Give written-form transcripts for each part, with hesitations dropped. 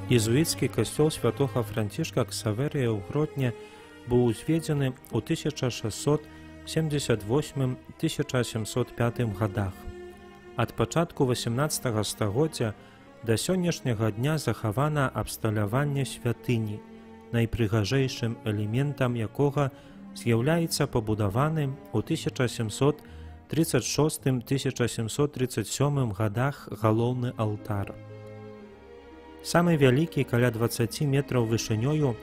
Езуіцкі касцёл святога Францішка Ксаверія ў Гродні быў узведзены ў 1678-1705 годах. Ад пачатку 18 стагоддзя да сённяшняга дня захавана абсталяванне святыні, найпрыгажэйшым элементам якога з'яўляецца пабудаваны ў 1736-1737 годах галоўны алтар. Самы вялікі, каля 20 метраў вышынёю,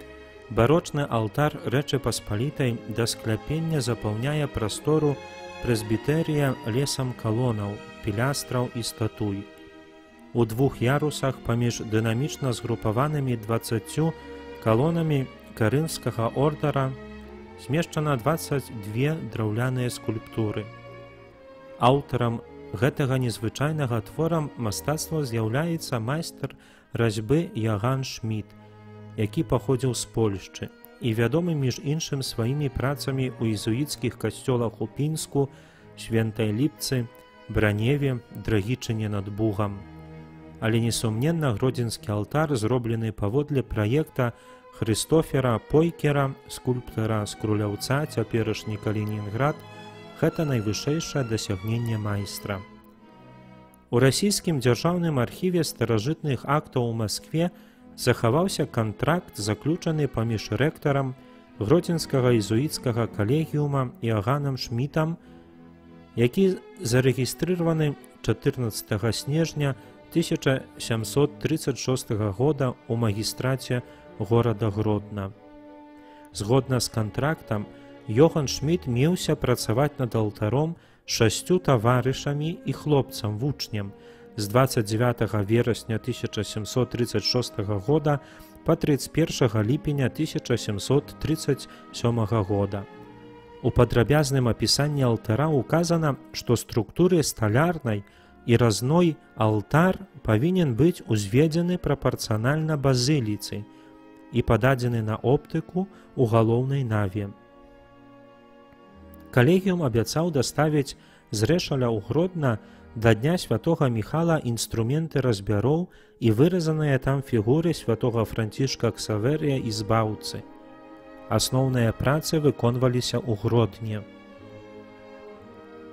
барочны алтар Рэчы Паспалітай да скляпення запаўняе прастору прэзбітэрыя лесам калонаў, пілястраў і статуй. У двух ярусах паміж дынамічна згрупаванымі 20 калонамі карынфскага ордара змешчана 22 драўляныя скульптуры. Аўтарам гэтага незвычайнага твора мастацтва з'яўляецца майстар разьбы Яган Шмід, які паходзіў з Польшчы і вядомы між іншым сваімі працамі ў езуіцкіх касцёлах у Пінску, Свентай Ліпцы, Браневе, Драгічыне над Бугам. Але несумненна гродзенскі алтар зроблены паводле праекта Хрыстофера Пойкера, скульптара з Круляўца, цяперашні Калінінград, гэта найвышэйшае дасягненне майстра. У расійскім дзяржаўным архіве старажытных актаў у Маскве захаваўся кантракт, заключаны паміж рэктарам гродзенскага езуіцкага калегіума Яганам Шмідам, які зарэгістрыраваны 14 снежня 1736 года ў магістраце горада Гродна. Згодна з кантрактам, Йоган Шмід меўся працаваць над алтаром 6 таварышамі і хлопцам-вучням з 29 верасня 1736 года па 31 ліпеня 1737 года. У падрабязным апісанні алтара указана, што структуры сталярнай і разной алтар павінен быць узведзены прапарцыянальна базыліцы і пададзены на оптыку ў галоўнай наве. Калегіум абяцаў даставіць з Рэшаля ў Гродна да дня святога Міхала інструменты разьбяроў і выразаныя там фігуры святога Францішка Ксаверія і Збаўцы. Асноўныя працы выконваліся ў Гродні.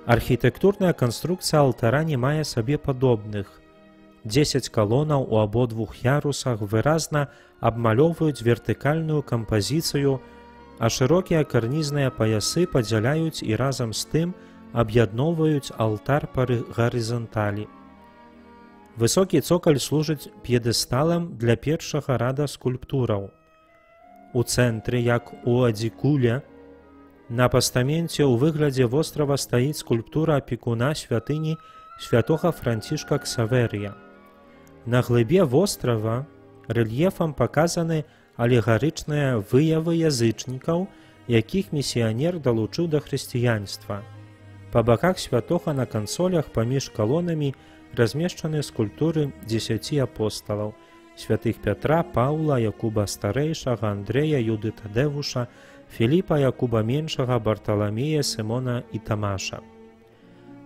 Архітэктурная канструкцыя алтара не мае сабе падобных. 10 калонаў у абодвух ярусах выразна абмалёўваюць вертыкальную кампазіцыю, а шырокія карнізныя паясы падзяляюць і разам з тым аб'ядноўваюць алтар па гарызанталі. Высокі цокаль служыць п'едэсталам для першага рада скульптураў. У цэнтры, як у адзікуле, на пастаменце ў выглядзе вострава стаіць скульптура апекуна святыні святога Францішка Ксаверія. На глыбе вострава рэльефам паказаны алегарычныя выявы язычнікаў, якіх місіянер далучыў да хрысціянства. Па баках святога на кансолях паміж калонамі размешчаны скульптуры 10 апосталаў святых Пятра, Паўла, Якуба Старэйшага, Андрэя, Юды Тадэвуша, Філіпа, Якуба Меншага, Барталамея, Сымона і Тамаша.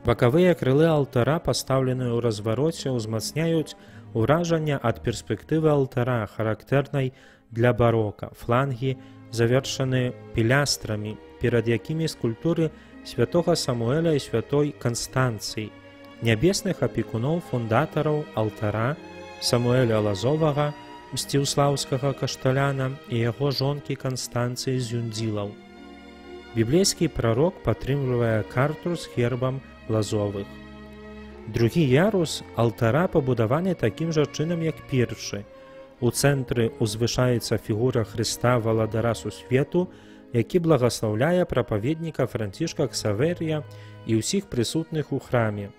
Бакавыя крылы алтара, пастаўленыя ў развароце, узмацняюць уражанне ад перспектывы алтара, характэрнай для барока. Флангі завершаны пілястрамі, перад якімі скульптуры святога Самуэля і святой Канстанцыі, нябесных апекуноў фундатараў алтара Самуэля Лазовага, мсціўслаўскага кашталяна і яго жонкі Канстанцыі з Юндзілаў. Біблейскі прарок падтрымлівае карту з гербам Лазовых. Другі ярус алтара пабудаваны такім жа чынам, як першы. У цэнтры узвышаецца фігура Хрыста валадара сусвету, які благаслаўляе прапаведніка Францішка Ксаверія і ўсіх прысутных у храме.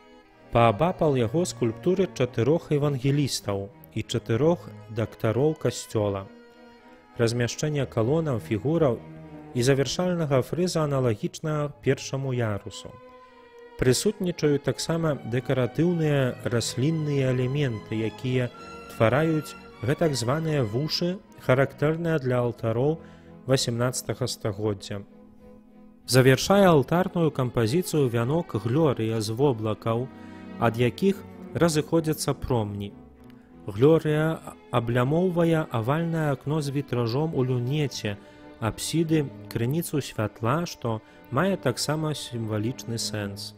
Паабапал яго скульптуры 4 евангелістаў і 4 дактароў касцёла. Размяшчэнне калонаў, фігураў і завяршальнага фрыза аналагічна першаму ярусу. Прысутнічаюць таксама дэкаратыўныя раслінныя элементы, якія твараюць гэтак званыя вушы, характэрныя для алтароў 18 стагоддзя. Завяршае алтарную кампазіцыю вянок глорыя з воблакаў, ад якіх разыходзяцца промні. Глорыя аблямоўвае авальнае акно з вітражом у люнеце, апсіды, крыніцу святла, што мае таксама сімвалічны сэнс.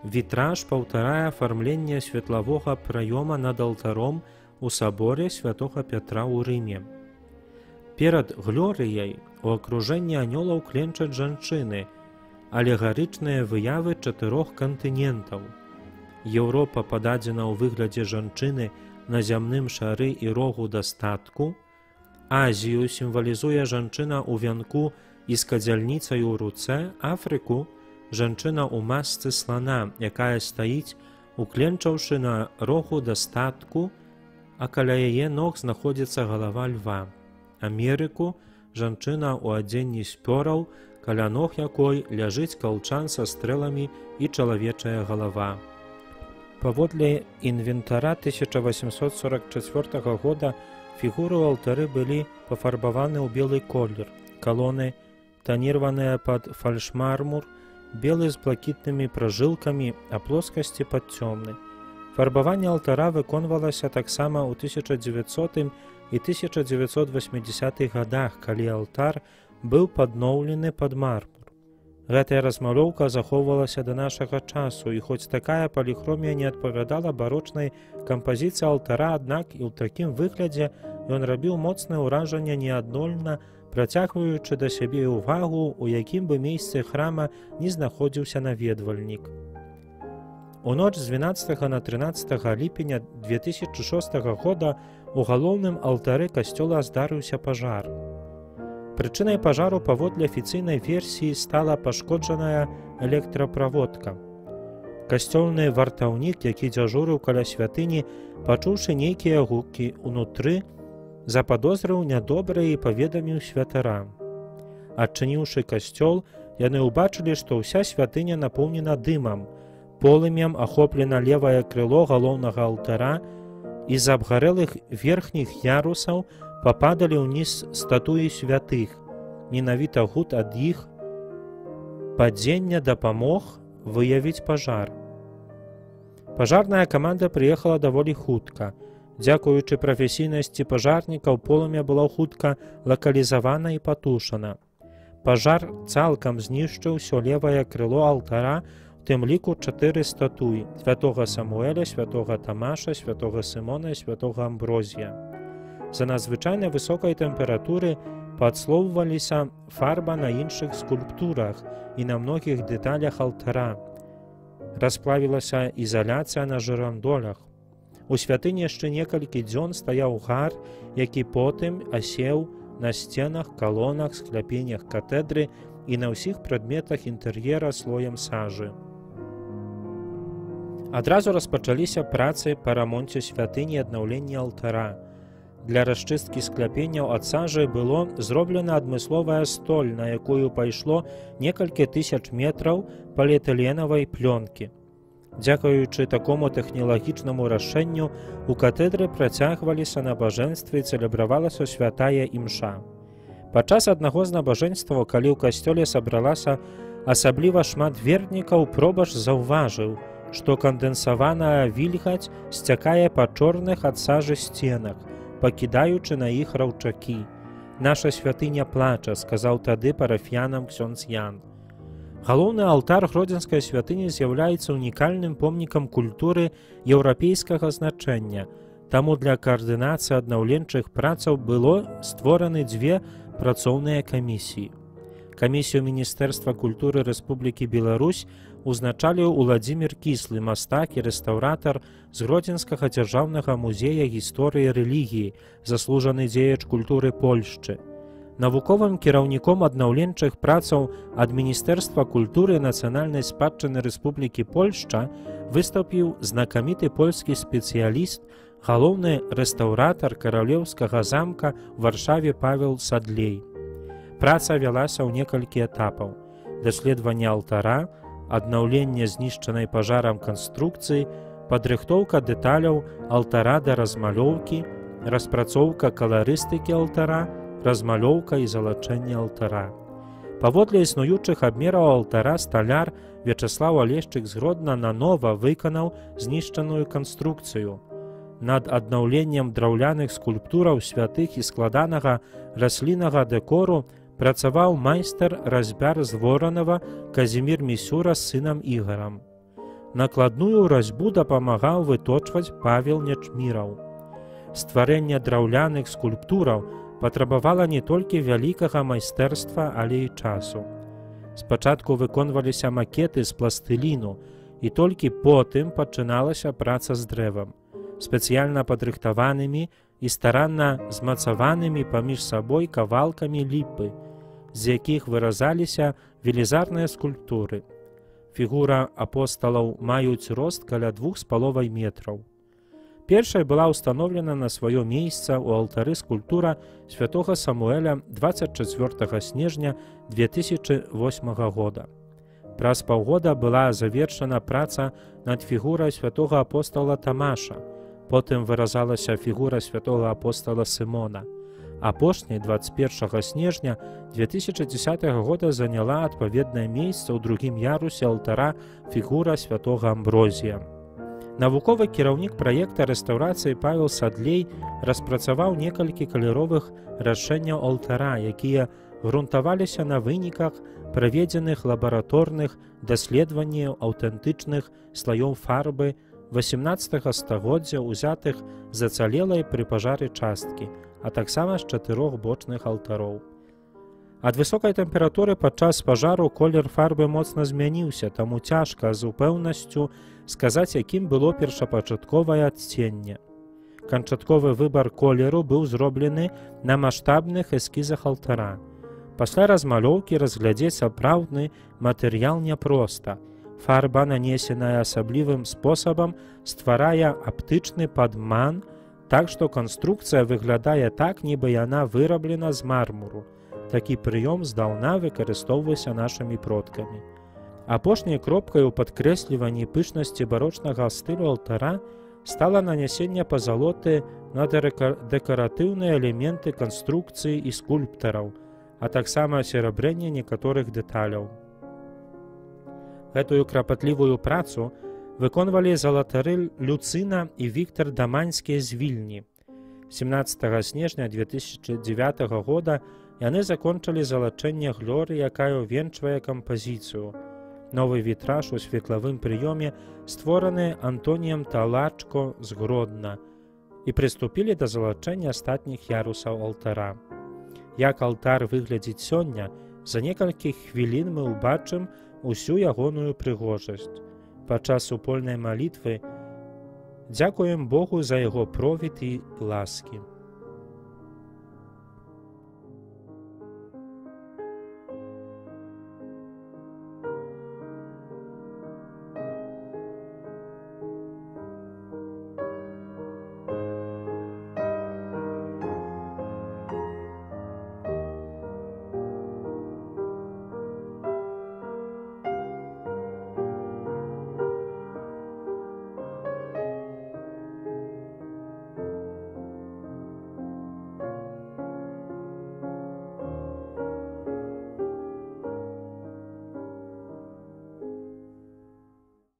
Вітраж паўтарае афармленне светлавога праёма над алтаром у саборе святога Пятра ў Рыме. Перад глорыяй у акружэнні анёлаў кленчаць жанчыны, алегарычныя выявы 4 кантынентаў. Еўропа пададзена ў выглядзе жанчыны на зямным шары і рогу дастатку, Азію сімвалізуе жанчына ў вянку і з кадзяльніцай у руцэ, Афрыку – жанчына ў масцы слана, якая стаіць, укленчаўшы на рогу дастатку, а каля яе ног знаходзіцца галава льва. Амерыку – жанчына ў адзенні спёраў, каля ног якой ляжыць калчан са стрэламі і чалавечая галава. Паводле інвентара 1844 года фігуры ў алтары былі пафарбаваны ў белы колер, калоны танірваныя пад фальшмармур, белы з блакітнымі пражылкамі, а плоскасці пад цёмны. Фарбаванне алтара выконвалася таксама ў 1900 і 1980 годах, калі алтар быў падноўлены пад мармур. Гэтая размалёўка захоўвалася да нашага часу, і хоць такая паліхромія не адпавядала барочнай кампазіцыі алтара, аднак і ў такім выглядзе ён рабіў моцнае ўражанне неаднольна, працягваючы да сябе ўвагу, у якім бы месцы храма не знаходзіўся наведвальнік. У ноч з 12 на 13 ліпеня 2006 года у галоўным алтары касцёла здарыўся пажар. Прычынай пажару паводле афіцыйнай версіі стала пашкоджаная электраправодка. Касцёльны вартаўнік, які дзяжурыў каля святыні, пачуўшы нейкія гукі ўнутры, западозрыў нядобрае і паведаміў святарам. Адчыніўшы касцёл, яны ўбачылі, што ўся святыня напоўнена дымам, полымем ахоплена левае крыло галоўнага алтара, і з абгарэлых верхніх ярусаў пападалі ўніз статуі святых. Менавіта гуд ад іх падзення дапамог выявіць пажар. Пажарная каманда прыехала даволі хутка. Дзякуючы прафесійнасці пажарнікаў, полымя было хутка лакалізавана і патушана. Пажар цалкам знішчыў усё левае крыло алтара, у тым ліку 4 статуі – святога Самуэля, святога Тамаша, святога Сымона і святога Амброзія. За надзвычайна высокай тэмпературы падслоўваліся фарба на іншых скульптурах і на многіх дэталях алтара. Расплавілася ізаляцыя на жырандолях. У святыні яшчэ некалькі дзён стаяў гар, які потым асеў на сценах, калонах, скляпеннях катэдры і на ўсіх прадметах інтэр'ера слоем сажы. Адразу распачаліся працы па рамонце святыні і аднаўленні алтара. Для расчысткі скляпенняў ад сажы было зроблена адмысловая столь, на якую пайшло некалькі тысяч метраў поліэтыленавай плёнкі. Дзякуючы такому тэхналагічнаму рашэнню, у катэдры працягваліся набажэнствы і цэлебравалася святая імша. Падчас аднаго з набажэнстваў, калі ў касцёле сабралася асабліва шмат вернікаў, пробаш заўважыў, што кандэнсаваная вільгаць сцякае па чорных ад сажы сценах, пакідаючы на іх раўчакі. «Наша святыня плача», – сказаў тады парафіянам ксёндз Ян. Галоўны алтар гродзенскай святыні з'яўляецца унікальным помнікам культуры еўрапейскага значэння, таму для каардынацыі аднаўленчых працаў было створаны 2 працоўныя камісіі. Камісію Міністэрства культуры Рэспублікі Беларусь узначаліў Уладзімір Кіслы, мастак і рэстаўратар з Гродзенскага дзяржаўнага музея гісторыі і рэлігіі, заслужаны дзеяч культуры Польшчы. Навуковым кіраўніком аднаўленчых працаў ад Міністэрства культуры і нацыянальнай спадчыны Рэспублікі Польшча выступіў знакаміты польскі спецыяліст, галоўны рэстаўратар каралеўскага замка ў Варшаве Павел Садлей. Праца вялася ў некалькі этапаў: даследаванне алтара, аднаўленне знішчанай пажарам канструкцыі, падрыхтоўка дэталяў алтара да размалёўкі, распрацоўка каларыстыкі алтара, размалёўка і залачэнне алтара. Паводле існуючых абмераў алтара сталяр Вячаслаў Алешчык з Гродна нанова выканаў знішчаную канструкцыю. над аднаўленнем драўляных скульптураў святых і складанага расліннага дэкору працаваў майстар-разьбяр з Воранава Казімір Місюра з сынам Ігарам. Накладную разьбу дапамагаў выточваць Павел Нячміраў. Стварэнне драўляных скульптураў патрабавала не толькі вялікага майстэрства, але і часу. Спачатку выконваліся макеты з пластыліну, і толькі потым пачыналася праца з дрэвам, спецыяльна падрыхтаванымі і старанна змацаванымі паміж сабой кавалкамі ліпы, з якіх выразаліся велізарныя скульптуры. Фігура апосталаў маюць рост каля 2,5 метраў. Першай была ўстаноўлена на сваё месца ў алтары скульптура святога Самуэля 24 снежня 2008 года. Праз паўгода была завершана праца над фігурай святога апостала Тамаша, потым выразалася фігура святога апостала Сымона. Апошняй 21 снежня 2010 года заняла адпаведнае месца ў другім ярусе алтара фігура святога Амброзія. Навуковы кіраўнік праекта рэстаўрацыі Павел Садлей распрацаваў некалькі каляровых рашэнняў алтара, якія грунтаваліся на выніках праведзеных лабараторных даследаванняў аўтэнтычных слаёў фарбы 18 стагоддзя, узятых з ацалелай пры пажары часткі, а таксама з 4 бочных алтароў. Ад высокай тэмпературы падчас пажару колер фарбы моцна змяніўся, таму цяжка з упэўнасцю сказаць, якім было першапачатковае адценне. Канчатковы выбар колеру быў зроблены на маштабных эскізах алтара. Пасля размалёўкі разглядзець сапраўдны матэрыял няпроста. Фарба, нанесеная асаблівым спосабам, стварае аптычны падман, так што канструкцыя выглядае так, нібы яна выраблена з мармуру. Такі прыём здаўна выкарыстоўваўся нашымі продкамі. Апошняй кропкай у падкрэсліванні пышнасці барочнага стылю алтара стала нанясенне пазалоты на дэкаратыўныя элементы канструкцыі і скульптараў, а таксама серабрэнне некаторых дэталяў. Гэтую крапатлівую працу выконвалі залатары Люцына і Віктар Даманьскія з Вільні. 17 снежня 2009 года яны закончылі залачэнне глоры, якая ўвенчвае кампазіцыю. Новы вітраж у светлавым прыёме створаны Антоніем Талачко з Гродна і прыступілі да залачэння астатніх ярусаў алтара. Як алтар выглядзіць сёння, за некалькі хвілін мы ўбачым усю ягоную прыгожасць. Падчас супольнай малітвы дзякуем Богу за яго провід і ласкі.